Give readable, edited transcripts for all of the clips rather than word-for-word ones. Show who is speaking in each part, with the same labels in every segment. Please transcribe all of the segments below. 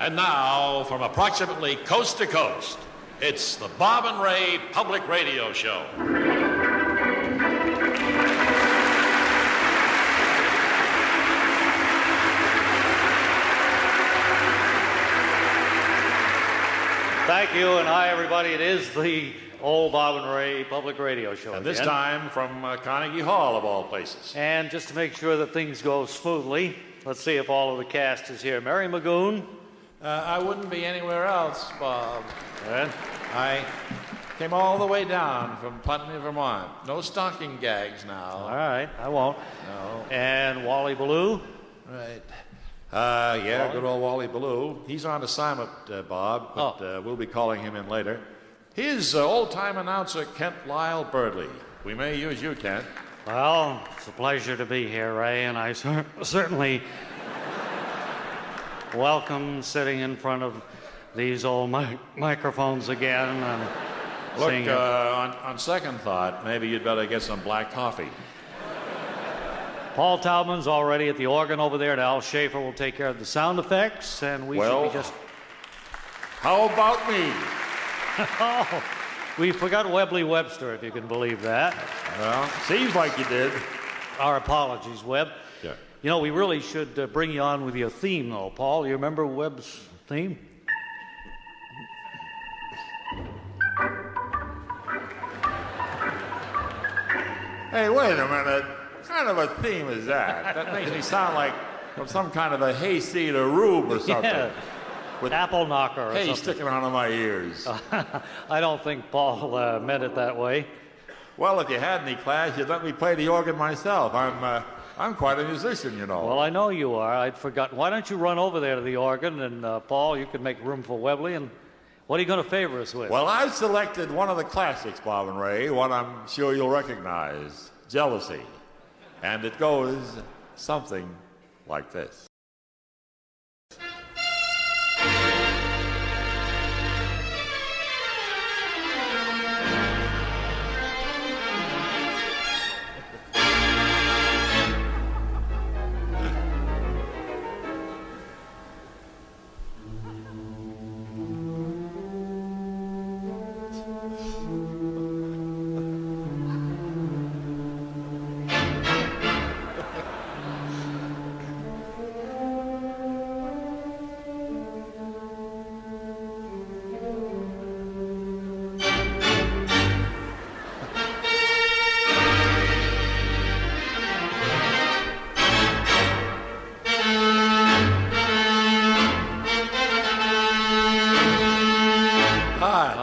Speaker 1: And now, from approximately coast to coast, it's the Bob and Ray Public Radio Show.
Speaker 2: Thank you, and hi, everybody. It is the old Bob and Ray Public Radio Show.
Speaker 1: And this time from Carnegie Hall, of all places.
Speaker 2: And just to make sure that things go smoothly, let's see if all of the cast is here. Mary Magoon.
Speaker 3: I wouldn't be anywhere else, Bob.
Speaker 2: And
Speaker 3: I came all the way down from Putney, Vermont. No stocking gags now.
Speaker 2: all right, I won't.
Speaker 3: No.
Speaker 2: And Wally Ballou.
Speaker 3: Right.
Speaker 1: Yeah, good old Wally Ballou. He's on assignment, Bob, but we'll be calling him in later. Here's old-time announcer Kent Lyle Birdley. We may use you, Kent.
Speaker 2: Well, it's a pleasure to be here, Ray, and I certainly welcome sitting in front of these old microphones again. And
Speaker 1: Look,
Speaker 2: seeing
Speaker 1: on second thought, maybe you'd better get some black coffee.
Speaker 2: Paul Taubman's already at the organ over there, and Al Schaefer will take care of the sound effects, and we should be just...
Speaker 1: How about me?
Speaker 2: Oh, we forgot Webley Webster, if you can believe that.
Speaker 1: Well, seems like you did.
Speaker 2: Our apologies, Webb.
Speaker 1: Yeah.
Speaker 2: You know, we really should bring you on with your theme, though, Paul. You remember Webb's theme?
Speaker 1: Hey, wait a minute. What kind of a theme is that? That makes me sound like from some kind of a hayseed or rube or something.
Speaker 2: Yeah,
Speaker 1: with
Speaker 2: apple knocker or
Speaker 1: hay
Speaker 2: something.
Speaker 1: sticking out of my ears.
Speaker 2: I don't think Paul meant it that way.
Speaker 1: Well, if you had any class, you'd let me play the organ myself. I'm quite a musician, you know.
Speaker 2: Well, I know you are. I'd forgotten. Why don't you run over there to the organ, and Paul, you can make room for Webley, and what are you going to favor us with?
Speaker 1: Well, I've selected one of the classics, Bob and Ray, one I'm sure you'll recognize, Jealousy. And it goes something like this.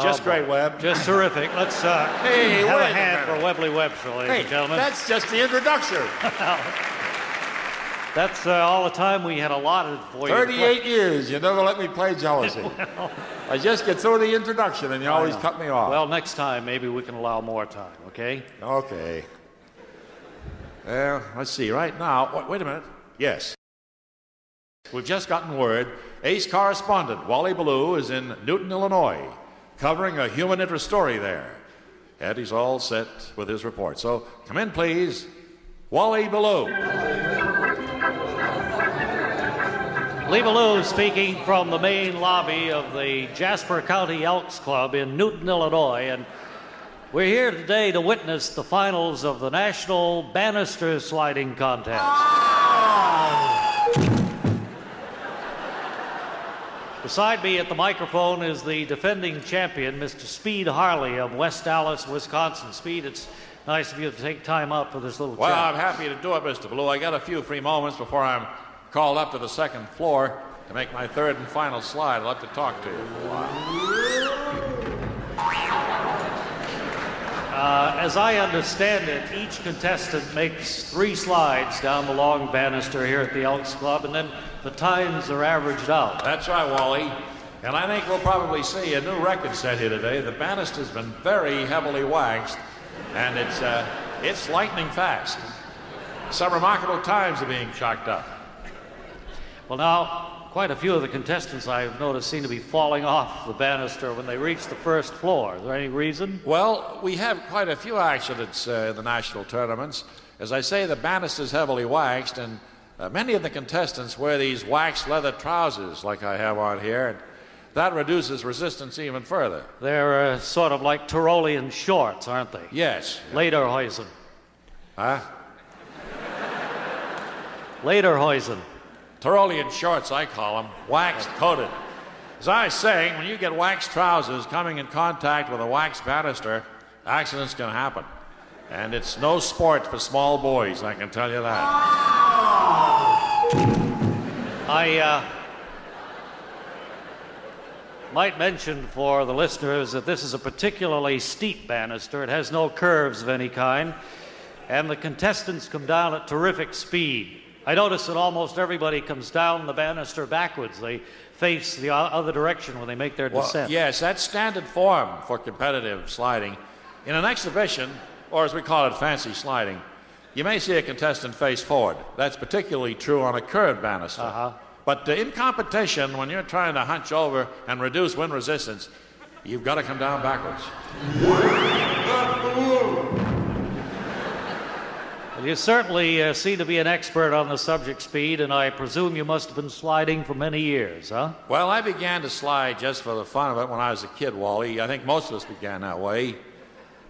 Speaker 1: Just great, Webb.
Speaker 2: Just terrific. Let's
Speaker 1: Hey,
Speaker 2: have
Speaker 1: wait
Speaker 2: a
Speaker 1: a
Speaker 2: hand
Speaker 1: minute.
Speaker 2: for Webley Webster, ladies and gentlemen.
Speaker 1: That's just the introduction.
Speaker 2: That's all the time we had allotted for you.
Speaker 1: 38 years, you never let me play Jealousy. I just get through the introduction and you always cut me off.
Speaker 2: Well, next time, maybe we can allow more time, okay?
Speaker 1: Okay. Well, let's see. Right now, wait a minute. Yes. We've just gotten word. Ace correspondent Wally Ballou is in Newton, Illinois, covering a human interest story there. And he's all set with his report. So come in, please. Wally Ballou.
Speaker 2: Lee Ballou speaking from the main lobby of the Jasper County Elks Club in Newton, Illinois. And we're here today to witness the finals of the National Banister Sliding Contest. Beside me at the microphone is the defending champion, Mr. Speed Harley of West Allis, Wisconsin. Speed, it's nice of you to take time out for this little
Speaker 1: Well,
Speaker 2: chat.
Speaker 1: I'm happy to do it, Mr. Ballou. I got a few free moments before I'm called up to the second floor to make my third and final slide. I'd love to talk to you for a while.
Speaker 2: As I understand it, each contestant makes 3 slides down the long banister here at the Elks Club, and then the times are averaged out.
Speaker 1: That's right, Wally. And I think we'll probably see a new record set here today. The banister's been very heavily waxed, and it's lightning fast. Some remarkable times are being chalked up.
Speaker 2: Well, now, quite a few of the contestants I've noticed seem to be falling off the banister when they reach the first floor. Is there any reason?
Speaker 1: Well, we have quite a few accidents in the national tournaments. As I say, the banister's heavily waxed, and Many of the contestants wear these waxed leather trousers like I have on here, and that reduces resistance even further.
Speaker 2: They're sort of like Tyrolean shorts, aren't they?
Speaker 1: Yes.
Speaker 2: Lederhosen.
Speaker 1: Huh?
Speaker 2: Lederhosen.
Speaker 1: Tyrolean shorts, I call them, wax coated. As I was saying, when you get waxed trousers coming in contact with a wax banister, accidents can happen. And it's no sport for small boys, I can tell you that.
Speaker 2: I might mention for the listeners that this is a particularly steep banister. It has no curves of any kind, and the contestants come down at terrific speed. I notice that almost everybody comes down the banister backwards. They face the other direction when they make their descent.
Speaker 1: Yes, that's standard form for competitive sliding. In an exhibition, or as we call it, fancy sliding, you may see a contestant face forward. That's particularly true on a curved banister.
Speaker 2: Uh-huh.
Speaker 1: But in competition, when you're trying to hunch over and reduce wind resistance, you've got to come down backwards.
Speaker 2: Well, you certainly seem to be an expert on the subject, Speed, and I presume you must have been sliding for many years, huh?
Speaker 1: Well, I began to slide just for the fun of it when I was a kid, Wally. I think most of us began that way.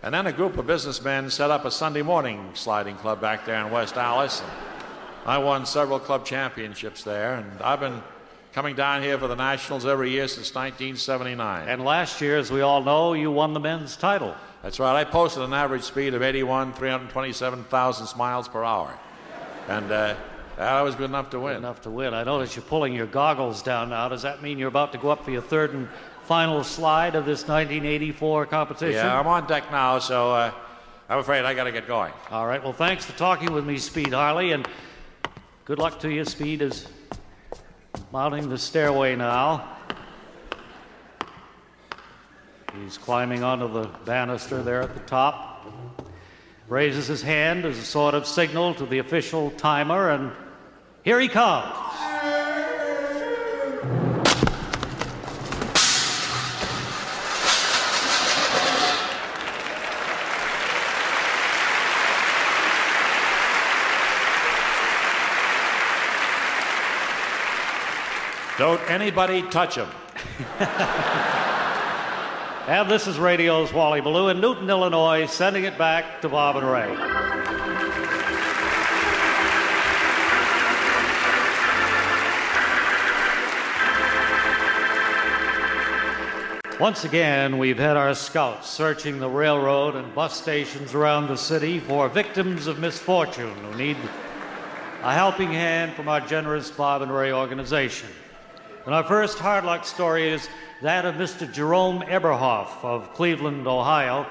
Speaker 1: And then a group of businessmen set up a Sunday morning sliding club back there in West Allis. And I won several club championships there, and I've been coming down here for the Nationals every year since 1979.
Speaker 2: And last year, as we all know, you won the men's title.
Speaker 1: That's right. I posted an average speed of 327 thousandths miles per hour. And that was good enough to win.
Speaker 2: Good enough to win. I notice you're pulling your goggles down now. Does that mean you're about to go up for your third and final slide of this 1984 competition?
Speaker 1: Yeah, I'm on deck now, so I'm afraid I got to get going.
Speaker 2: All right. Well, thanks for talking with me, Speed Harley, and good luck to you. Speed is mounting the stairway now. He's climbing onto the banister there at the top. Raises his hand as a sort of signal to the official timer, and here he comes.
Speaker 1: Don't anybody touch him.
Speaker 2: And this is Radio's Wally Ballou in Newton, Illinois, sending it back to Bob and Ray. Once again, we've had our scouts searching the railroad and bus stations around the city for victims of misfortune who need a helping hand from our generous Bob and Ray organization. And our first hard luck story is that of Mr. Jerome Eberhoff of Cleveland, Ohio.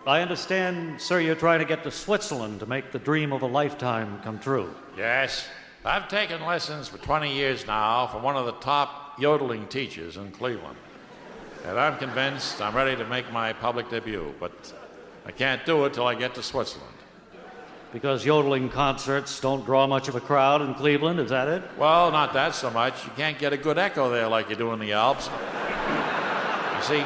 Speaker 2: I understand, sir, you're trying to get to Switzerland to make the dream of a lifetime come true.
Speaker 1: Yes. I've taken lessons for 20 years now from one of the top yodeling teachers in Cleveland. And I'm convinced I'm ready to make my public debut, but I can't do it till I get to Switzerland.
Speaker 2: Because yodeling concerts don't draw much of a crowd in Cleveland, is that it?
Speaker 1: Well, not that so much. You can't get a good echo there like you do in the Alps. You see,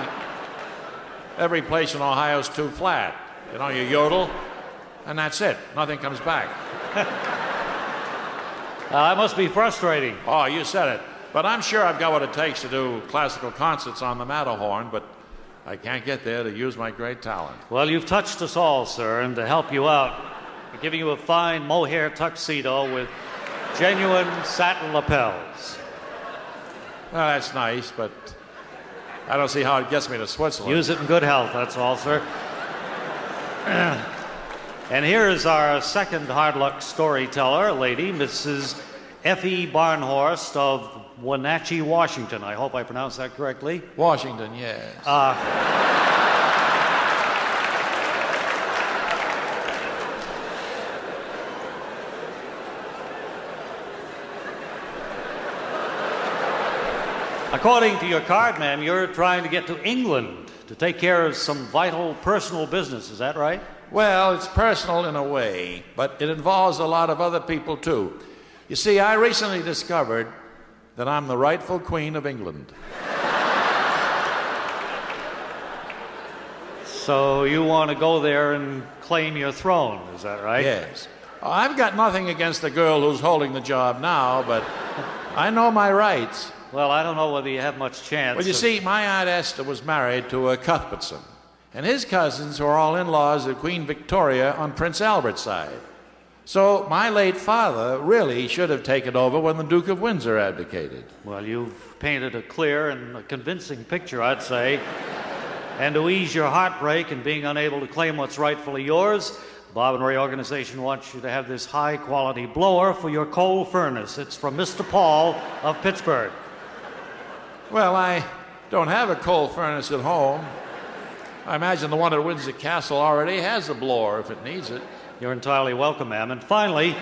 Speaker 1: every place in Ohio's too flat. You know, you yodel, and that's it. Nothing comes back.
Speaker 2: That must be frustrating.
Speaker 1: Oh, you said it. But I'm sure I've got what it takes to do classical concerts on the Matterhorn, but I can't get there to use my great talent.
Speaker 2: Well, you've touched us all, sir, and to help you out, we're giving you a fine mohair tuxedo with genuine satin lapels.
Speaker 1: Well, that's nice, but I don't see how it gets me to Switzerland.
Speaker 2: Use it in good health, that's all, sir. And here is our second hard luck storyteller, a lady, Mrs. Effie Barnhorst of Wenatchee, Washington. I hope I pronounced that correctly.
Speaker 1: Washington, yes.
Speaker 2: According to your card, ma'am, you're trying to get to England to take care of some vital personal business. Is that right?
Speaker 1: Well, it's personal in a way, but it involves a lot of other people, too. You see, I recently discovered that I'm the rightful Queen of England.
Speaker 2: So you want to go there and claim your throne, is that right?
Speaker 1: Yes. Oh, I've got nothing against the girl who's holding the job now, but I know my rights.
Speaker 2: Well, I don't know whether you have much chance.
Speaker 1: Well, you see, my Aunt Esther was married to a Cuthbertson, and his cousins were all in-laws of Queen Victoria on Prince Albert's side. So my late father really should have taken over when the Duke of Windsor abdicated.
Speaker 2: Well, you've painted a clear and a convincing picture, I'd say. And to ease your heartbreak in being unable to claim what's rightfully yours, the Bob and Ray organization wants you to have this high-quality blower for your coal furnace. It's from Mr. Paul of Pittsburgh.
Speaker 1: Well, I don't have a coal furnace at home. I imagine the one at Windsor Castle already has a blower if it needs it.
Speaker 2: You're entirely welcome, ma'am. And finally,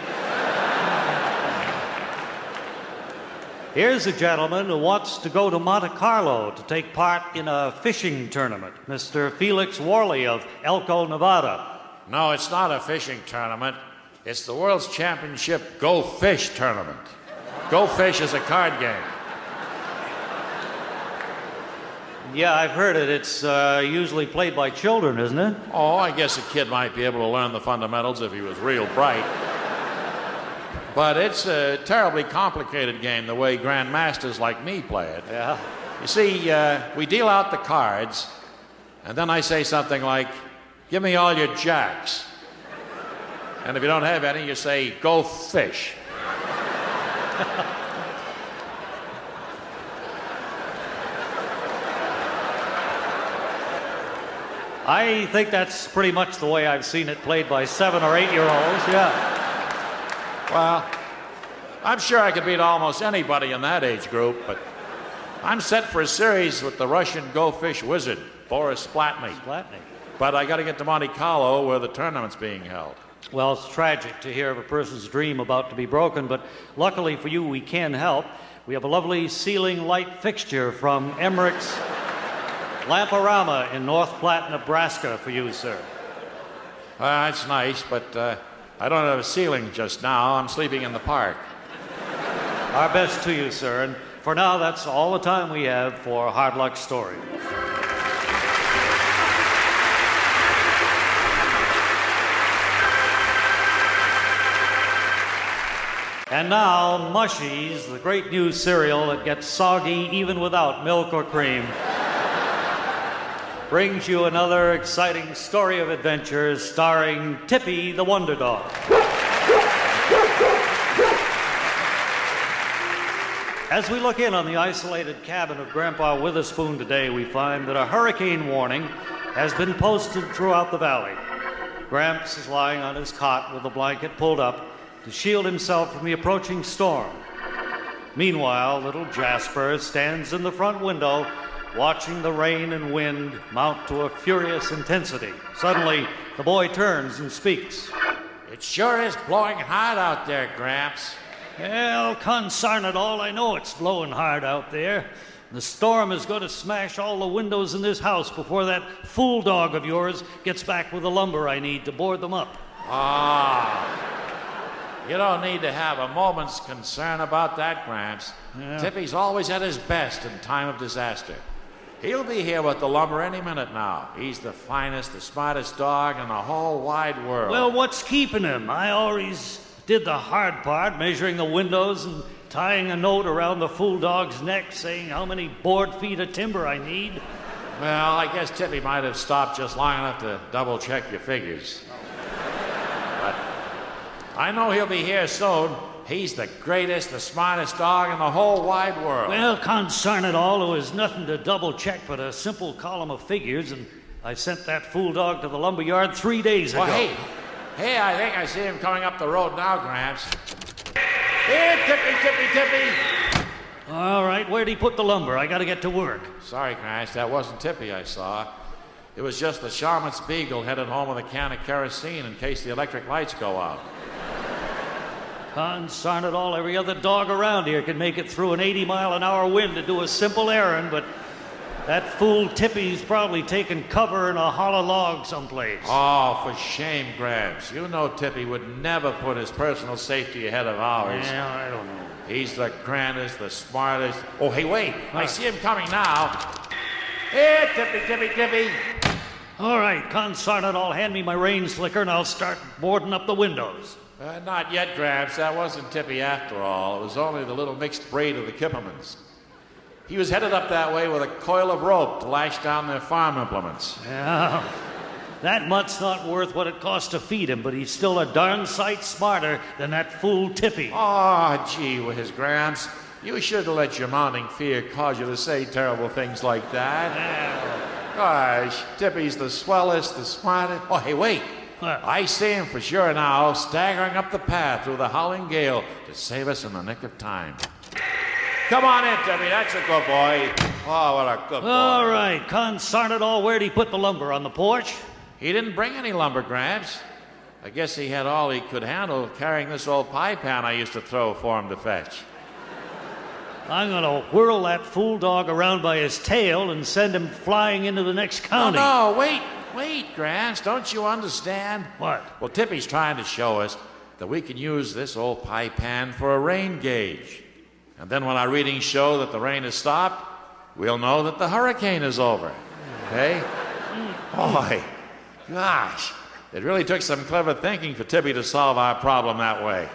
Speaker 2: here's a gentleman who wants to go to Monte Carlo to take part in a fishing tournament. Mr. Felix Worley of Elko, Nevada.
Speaker 1: No, it's not a fishing tournament. It's the World's Championship Go Fish tournament. Go Fish is a card game.
Speaker 2: Yeah, I've heard it. It's usually played by children, isn't it?
Speaker 1: Oh, I guess a kid might be able to learn the fundamentals if he was real bright. But it's a terribly complicated game the way grandmasters like me play it.
Speaker 2: Yeah.
Speaker 1: You see, we deal out the cards, and then I say something like, "Give me all your jacks." And if you don't have any, you say, "Go fish."
Speaker 2: I think that's pretty much the way I've seen it played by 7 or 8-year-olds, yeah.
Speaker 1: Well, I'm sure I could beat almost anybody in that age group, but I'm set for a series with the Russian Go Fish wizard, Boris Splatny.
Speaker 2: Splatny.
Speaker 1: But I got to get to Monte Carlo where the tournament's being held.
Speaker 2: Well, it's tragic to hear of a person's dream about to be broken, but luckily for you, we can help. We have a lovely ceiling light fixture from Emmerich's Lamporama in North Platte, Nebraska for you, sir.
Speaker 1: That's nice, but I don't have a ceiling just now. I'm sleeping in the park.
Speaker 2: Our best to you, sir. And for now, that's all the time we have for Hard Luck Stories. And now, Mushies, the great new cereal that gets soggy even without milk or cream, brings you another exciting story of adventures starring Tippy the Wonder Dog. As we look in on the isolated cabin of Grandpa Witherspoon today, we find that a hurricane warning has been posted throughout the valley. Gramps is lying on his cot with a blanket pulled up to shield himself from the approaching storm. Meanwhile, little Jasper stands in the front window watching the rain and wind mount to a furious intensity. Suddenly, the boy turns and speaks.
Speaker 1: It sure is blowing hard out there, Gramps.
Speaker 2: Well, consarn it all, I know it's blowing hard out there. The storm is going to smash all the windows in this house before that fool dog of yours gets back with the lumber I need to board them up.
Speaker 1: You don't need to have a moment's concern about that, Gramps.
Speaker 2: Yeah.
Speaker 1: Tippy's always at his best in time of disaster. He'll be here with the lumber any minute now. He's the finest, the smartest dog in the whole wide world.
Speaker 2: Well, what's keeping him? I always did the hard part, measuring the windows and tying a note around the fool dog's neck saying how many board feet of timber I need.
Speaker 1: Well, I guess Tippy might have stopped just long enough to double-check your figures. But I know he'll be here soon. He's the greatest, the smartest dog in the whole wide world.
Speaker 2: Well, consarn it all, there was nothing to double-check but a simple column of figures, and I sent that fool dog to the lumber yard 3 days ago.
Speaker 1: Well, hey, I think I see him coming up the road now, Gramps. Here, Tippy!
Speaker 2: All right, where'd he put the lumber? I gotta get to work.
Speaker 1: Sorry, Gramps, that wasn't Tippy I saw. It was just the Charmant's Beagle headed home with a can of kerosene in case the electric lights go out.
Speaker 2: Consarn it all, every other dog around here can make it through an 80-mile-an-hour wind to do a simple errand, but that fool Tippy's probably taken cover in a hollow log someplace.
Speaker 1: Oh, for shame, Gramps. You know Tippy would never put his personal safety ahead of ours.
Speaker 2: Yeah, I don't know.
Speaker 1: He's the grandest, the smartest. Oh, hey, wait. I see him coming now. Here, Tippy.
Speaker 2: All right, consarn it all, hand me my rain slicker and I'll start boarding up the windows.
Speaker 1: Not yet, Gramps. That wasn't Tippy after all. It was only the little mixed breed of the Kippermans. He was headed up that way with a coil of rope to lash down their farm implements.
Speaker 2: Yeah. That mutt's not worth what it costs to feed him, but he's still a darn sight smarter than that fool Tippy.
Speaker 1: Oh, gee whiz, Gramps. You should have let your mounting fear cause you to say terrible things like that.
Speaker 2: Yeah.
Speaker 1: Gosh, Tippy's the swellest, the smartest. Oh, hey, wait.
Speaker 2: What?
Speaker 1: I see him for sure now, staggering up the path through the howling gale to save us in the nick of time. Come on in, Tippy. That's a good boy. Oh, what a good boy.
Speaker 2: All right, consarn it all, where'd he put the lumber? On the porch?
Speaker 1: He didn't bring any lumber, Gramps. I guess he had all he could handle carrying this old pie pan I used to throw for him to fetch.
Speaker 2: I'm gonna whirl that fool dog around by his tail and send him flying into the next county.
Speaker 1: No, wait, Gramps. Don't you understand?
Speaker 2: What?
Speaker 1: Well, Tippy's trying to show us that we can use this old pie pan for a rain gauge. And then when our readings show that the rain has stopped, we'll know that the hurricane is over. Okay? Boy, gosh, it really took some clever thinking for Tippy to solve our problem that way.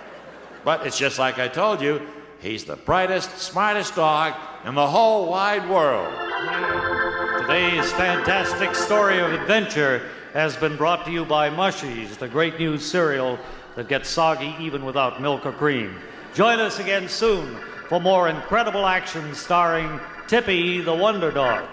Speaker 1: But it's just like I told you, he's the brightest, smartest dog in the whole wide world.
Speaker 2: Today's fantastic story of adventure has been brought to you by Mushies, the great new cereal that gets soggy even without milk or cream. Join us again soon for more incredible action starring Tippy the Wonder Dog.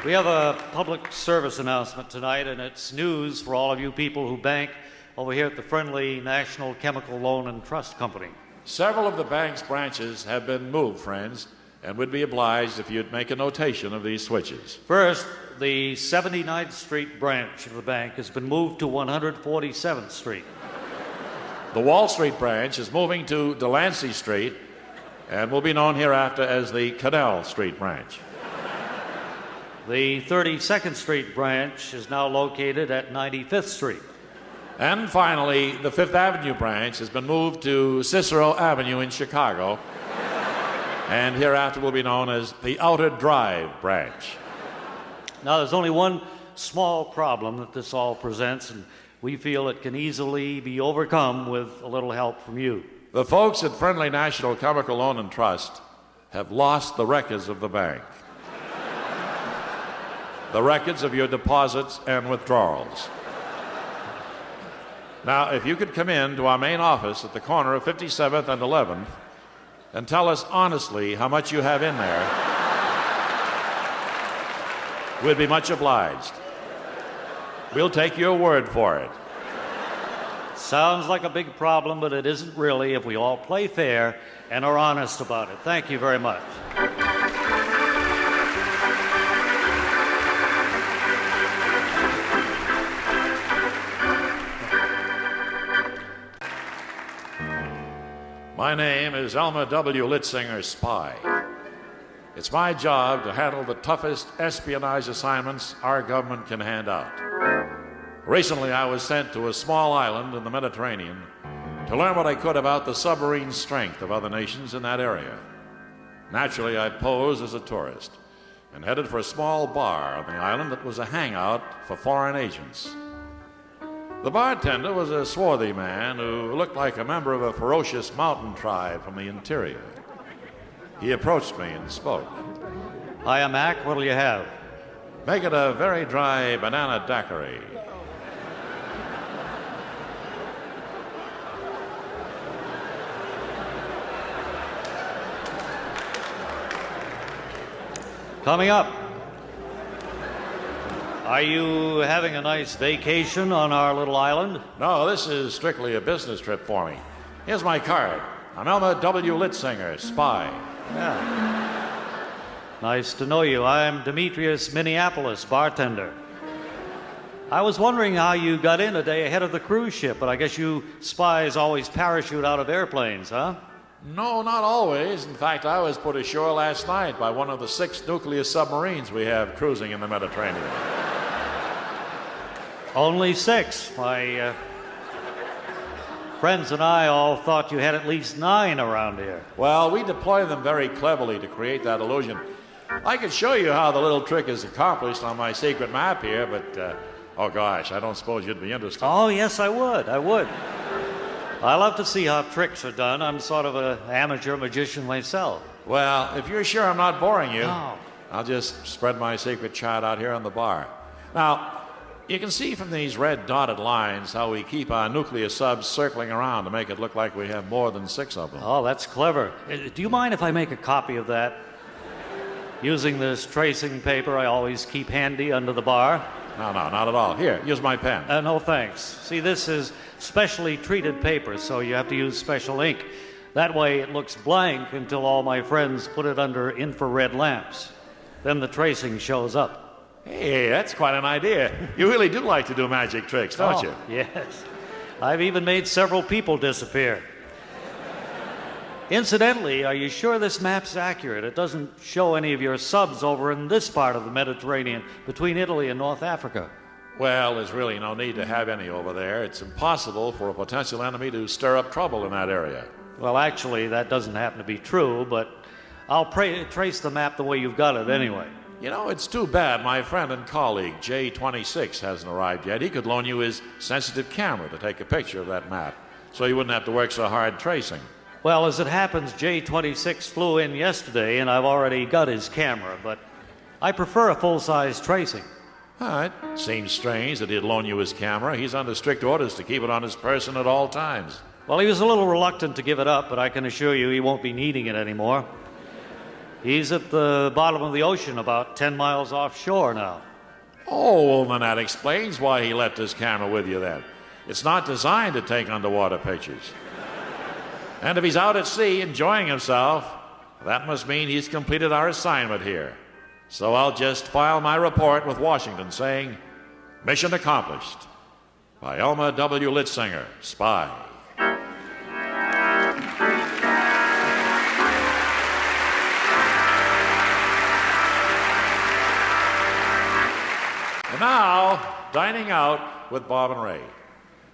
Speaker 2: We have a public service announcement tonight, and it's news for all of you people who bank over here at the Friendly National Chemical Loan and Trust Company.
Speaker 1: Several of the bank's branches have been moved, friends, and would be obliged if you'd make a notation of these switches.
Speaker 2: First, the 79th Street branch of the bank has been moved to 147th Street.
Speaker 1: The Wall Street branch is moving to Delancey Street and will be known hereafter as the Canal Street branch.
Speaker 2: The 32nd Street branch is now located at 95th Street.
Speaker 1: And finally, the Fifth Avenue branch has been moved to Cicero Avenue in Chicago and hereafter will be known as the Outer Drive branch.
Speaker 2: Now, there's only one small problem that this all presents, and we feel it can easily be overcome with a little help from you.
Speaker 1: The folks at Friendly National Chemical Loan and Trust have lost the records of the bank. The records of your deposits and withdrawals. Now, if you could come in to our main office at the corner of 57th and 11th and tell us honestly how much you have in there, we'd be much obliged. We'll take your word for it.
Speaker 2: Sounds like a big problem, but it isn't really if we all play fair and are honest about it. Thank you very much.
Speaker 1: My name is Elmer W. Litzinger, spy. It's my job to handle the toughest espionage assignments our government can hand out. Recently, I was sent to a small island in the Mediterranean to learn what I could about the submarine strength of other nations in that area. Naturally, I posed as a tourist and headed for a small bar on the island that was a hangout for foreign agents. The bartender was a swarthy man who looked like a member of a ferocious mountain tribe from the interior. He approached me and spoke.
Speaker 2: Hiya, Mac. What'll you have?
Speaker 1: Make it a very dry banana daiquiri.
Speaker 2: Coming up. Are you having a nice vacation on our little island?
Speaker 1: No, this is strictly a business trip for me. Here's my card. I'm Elmer W. Litzinger, spy.
Speaker 2: Yeah. Nice to know you. I'm Demetrius Minneapolis, bartender. I was wondering how you got in a day ahead of the cruise ship, but I guess you spies always parachute out of airplanes, huh?
Speaker 1: No, not always. In fact, I was put ashore last night by one of the 6 nuclear submarines we have cruising in the Mediterranean.
Speaker 2: Only 6. friends and I all thought you had at least 9 around here.
Speaker 1: Well, we deploy them very cleverly to create that illusion. I could show you how the little trick is accomplished on my secret map here, but, oh gosh, I don't suppose you'd be interested.
Speaker 2: Oh, yes, I would. I love to see how tricks are done. I'm sort of an amateur magician myself.
Speaker 1: Well, if you're sure I'm not boring you,
Speaker 2: No.
Speaker 1: I'll just spread my secret chart out here on the bar. Now, you can see from these red dotted lines how we keep our nuclear subs circling around to make it look like we have more than 6 of them.
Speaker 2: Oh, that's clever. Do you mind if I make a copy of that? Using this tracing paper I always keep handy under the bar?
Speaker 1: No, not at all. Here, use my pen.
Speaker 2: No, thanks. See, this is specially treated paper, so you have to use special ink. That way it looks blank until all my friends put it under infrared lamps. Then the tracing shows up.
Speaker 1: Hey, that's quite an idea. You really do like to do magic tricks, don't you?
Speaker 2: Yes. I've even made several people disappear. Incidentally, are you sure this map's accurate? It doesn't show any of your subs over in this part of the Mediterranean between Italy and North Africa.
Speaker 1: Well, there's really no need to have any over there. It's impossible for a potential enemy to stir up trouble in that area.
Speaker 2: Well, actually, that doesn't happen to be true, but I'll trace the map the way you've got it anyway.
Speaker 1: You know, it's too bad my friend and colleague, J26, hasn't arrived yet. He could loan you his sensitive camera to take a picture of that map, so you wouldn't have to work so hard tracing.
Speaker 2: Well, as it happens, J26 flew in yesterday, and I've already got his camera, but I prefer a full-size tracing.
Speaker 1: It seems strange that he'd loan you his camera. He's under strict orders to keep it on his person at all times.
Speaker 2: Well, he was a little reluctant to give it up, but I can assure you he won't be needing it anymore. He's at the bottom of the ocean, about 10 miles offshore now.
Speaker 1: Oh, well, then that explains why he left his camera with you then. It's not designed to take underwater pictures. And if he's out at sea enjoying himself, that must mean he's completed our assignment here. So I'll just file my report with Washington saying, mission accomplished by Elma W. Litzinger, spy. And now, dining out with Bob and Ray,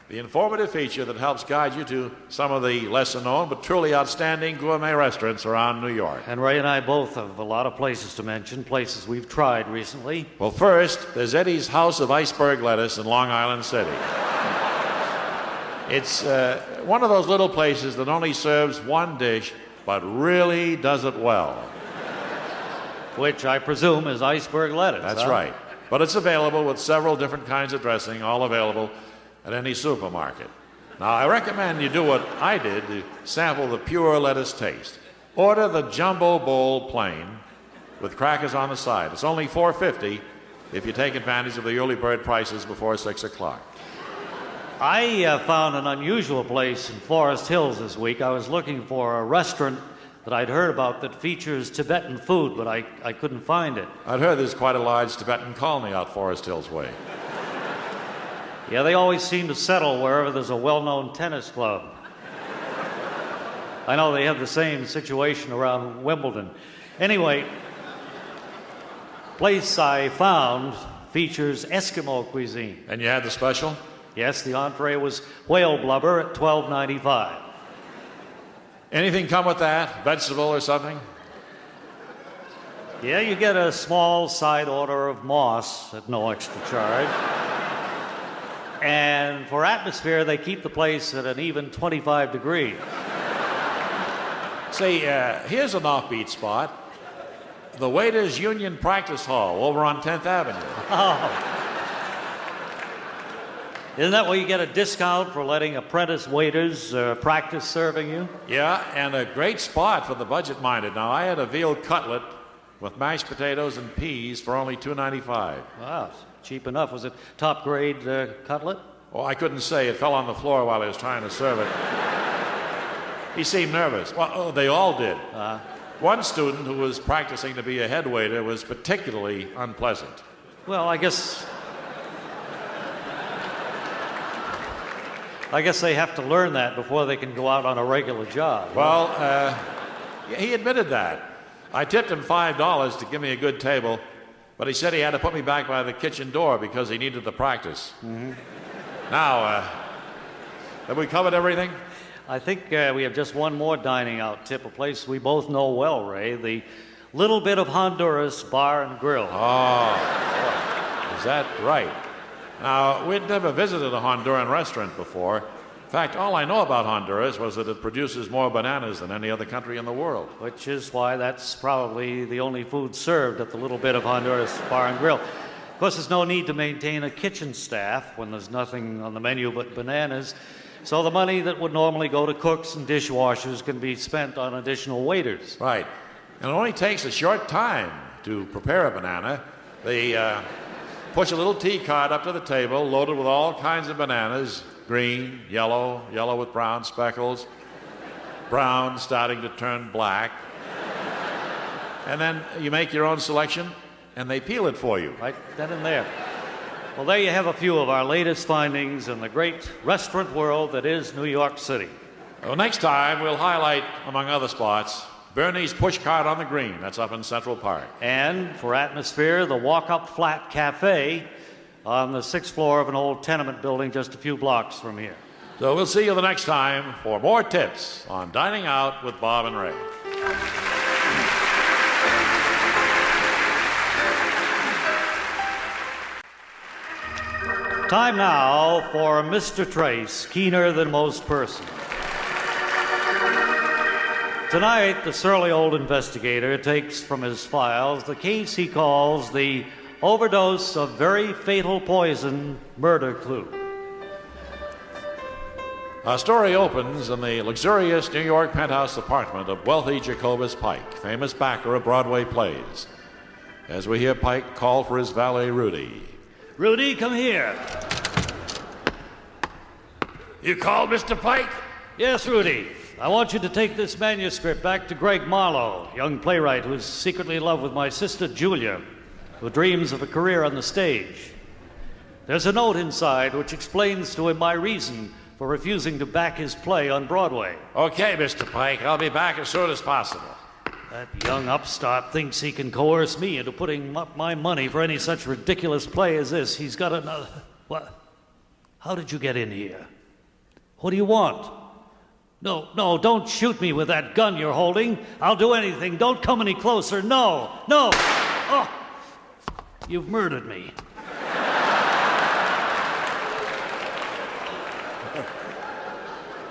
Speaker 1: the informative feature that helps guide you to some of the lesser-known but truly outstanding gourmet restaurants around New York.
Speaker 2: And Ray and I both have a lot of places to mention, places we've tried recently.
Speaker 1: Well, first, there's Eddie's House of Iceberg Lettuce in Long Island City. It's one of those little places that only serves one dish, but really does it well.
Speaker 2: Which I presume is iceberg lettuce.
Speaker 1: That's right. But it's available with several different kinds of dressing, all available at any supermarket. Now, I recommend you do what I did to sample the pure lettuce taste. Order the jumbo bowl plain with crackers on the side. It's only $4.50 if you take advantage of the early bird prices before 6 o'clock.
Speaker 2: I found an unusual place in Forest Hills this week. I was looking for a restaurant that I'd heard about that features Tibetan food, but I couldn't find it.
Speaker 1: I'd heard there's quite a large Tibetan colony out Forest Hills way.
Speaker 2: Yeah, they always seem to settle wherever there's a well-known tennis club. I know they have the same situation around Wimbledon. Anyway, place I found features Eskimo cuisine.
Speaker 1: And you had the special?
Speaker 2: Yes, the entree was whale blubber at $12.95.
Speaker 1: Anything come with that? Vegetable or something?
Speaker 2: Yeah, you get a small side order of moss at no extra charge. And for atmosphere, they keep the place at an even 25 degrees.
Speaker 1: See, here's an offbeat spot. The Waiters Union Practice Hall over on 10th Avenue.
Speaker 2: Oh. Isn't that where you get a discount for letting apprentice waiters practice serving you?
Speaker 1: Yeah, and a great spot for the budget-minded. Now, I had a veal cutlet with mashed potatoes and peas for only $2.95.
Speaker 2: Wow, cheap enough. Was it top grade cutlet?
Speaker 1: Oh, I couldn't say. It fell on the floor while I was trying to serve it. He seemed nervous. Well, they all did. One student who was practicing to be a head waiter was particularly unpleasant.
Speaker 2: Well, I guess they have to learn that before they can go out on a regular job.
Speaker 1: Well, he admitted that. I tipped him $5 to give me a good table, but he said he had to put me back by the kitchen door because he needed the practice. Mm-hmm. Now, Have we covered everything?
Speaker 2: I think we have just one more dining out tip, a place we both know well, Ray, the Little Bit of Honduras Bar and Grill.
Speaker 1: Oh, boy. Is that right? Now, we'd never visited a Honduran restaurant before. In fact, all I know about Honduras was that it produces more bananas than any other country in the world.
Speaker 2: Which is why that's probably the only food served at the Little Bit of Honduras Bar and Grill. Of course, there's no need to maintain a kitchen staff when there's nothing on the menu but bananas. So the money that would normally go to cooks and dishwashers can be spent on additional waiters.
Speaker 1: Right. And it only takes a short time to prepare a banana. They push a little tea cart up to the table loaded with all kinds of bananas, green, yellow, yellow with brown speckles, brown starting to turn black. And then you make your own selection, and they peel it for you.
Speaker 2: Right then and there. Well, there you have a few of our latest findings in the great restaurant world that is New York City.
Speaker 1: Well, next time we'll highlight, among other spots, Bernie's Push Cart on the Green. That's up in Central Park.
Speaker 2: And for atmosphere, the Walk Up Flat Cafe on the 6th floor of an old tenement building just a few blocks from here.
Speaker 1: So we'll see you the next time for more tips on dining out with Bob and Ray.
Speaker 2: Time now for Mr. Trace, keener than most persons. Tonight, the surly old investigator takes from his files the case he calls the overdose of very fatal poison murder clue.
Speaker 1: Our story opens in the luxurious New York penthouse apartment of wealthy Jacobus Pike, famous backer of Broadway plays, as we hear Pike call for his valet, Rudy.
Speaker 2: Rudy, come here.
Speaker 1: You called, Mr. Pike?
Speaker 2: Yes, Rudy. I want you to take this manuscript back to Greg Marlowe, young playwright who's secretly in love with my sister Julia, who dreams of a career on the stage. There's a note inside which explains to him my reason for refusing to back his play on Broadway.
Speaker 1: Okay, Mr. Pike. I'll be back as soon as possible.
Speaker 2: That young upstart thinks he can coerce me into putting up my money for any such ridiculous play as this. He's got another... What? How did you get in here? What do you want? No, don't shoot me with that gun you're holding. I'll do anything. Don't come any closer. No. Oh, you've murdered me.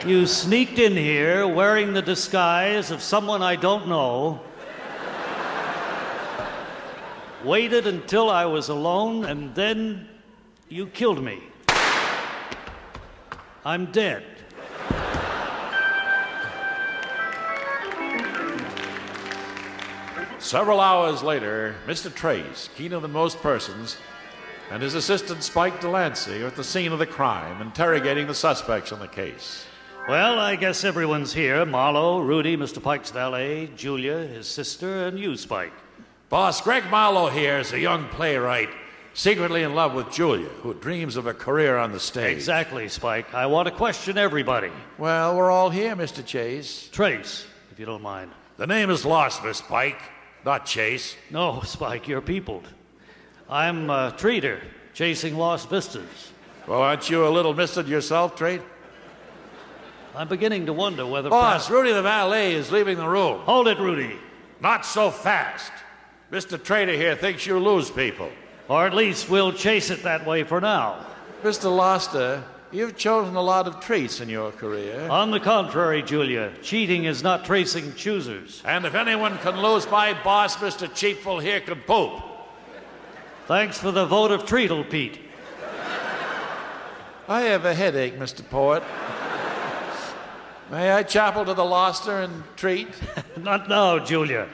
Speaker 2: You sneaked in here wearing the disguise of someone I don't know, waited until I was alone, and then you killed me. I'm dead.
Speaker 1: Several hours later, Mr. Trace, keener than most persons, and his assistant Spike Delancey are at the scene of the crime, interrogating the suspects in the case.
Speaker 2: Well, I guess everyone's here. Marlowe, Rudy, Mr. Pike's valet, Julia, his sister, and you, Spike.
Speaker 1: Boss, Greg Marlowe here is a young playwright secretly in love with Julia, who dreams of a career on the stage.
Speaker 2: Exactly, Spike. I want to question everybody.
Speaker 1: Well, we're all here, Mr. Chase.
Speaker 2: Trace, if you don't mind.
Speaker 1: The name is lost, Miss Pike, not Chase.
Speaker 2: No, Spike, you're peopled. I'm Treater, chasing lost vistas.
Speaker 1: Well, aren't you a little misted yourself, Trade?
Speaker 2: I'm beginning to wonder whether...
Speaker 1: Boss, Rudy the valet is leaving the room.
Speaker 2: Hold it, Rudy.
Speaker 1: Not so fast. Mr. Trader here thinks you lose people.
Speaker 2: Or at least we'll chase it that way for now.
Speaker 1: Mr. Loster, you've chosen a lot of treats in your career.
Speaker 2: On the contrary, Julia, cheating is not tracing choosers.
Speaker 1: And if anyone can lose my boss, Mr. Cheapful here can poop.
Speaker 2: Thanks for the vote of treacle, Pete.
Speaker 1: I have a headache, Mr. Poet. May I chapel to the Loster and treat?
Speaker 2: Not now, Julia.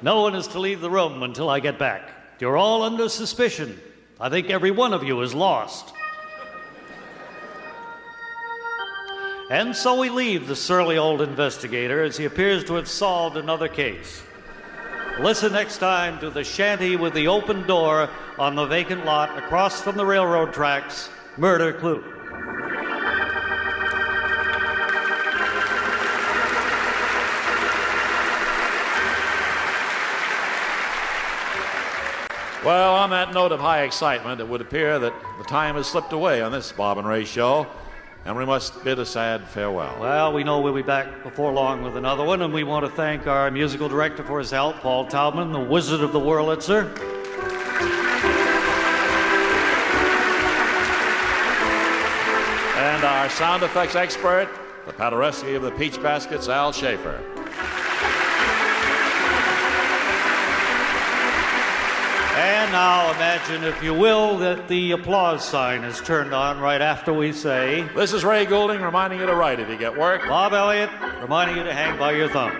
Speaker 2: No one is to leave the room until I get back. You're all under suspicion. I think every one of you is lost. And so we leave the surly old investigator as he appears to have solved another case. Listen next time to The Shanty with the Open Door on the vacant lot across from the railroad tracks, Murder Clue.
Speaker 1: Well, on that note of high excitement, it would appear that the time has slipped away on this Bob and Ray show. and we must bid a sad farewell.
Speaker 2: Well, we know we'll be back before long with another one, and we want to thank our musical director for his help, Paul Taubman, the Wizard of the Wurlitzer.
Speaker 1: And our sound effects expert, the Paderewski of the Peach Baskets, Al Schaefer.
Speaker 2: And now imagine, if you will, that the applause sign is turned on right after we say,
Speaker 1: This is Ray Goulding reminding you to write if you get work.
Speaker 2: Bob Elliott reminding you to hang by your thumb.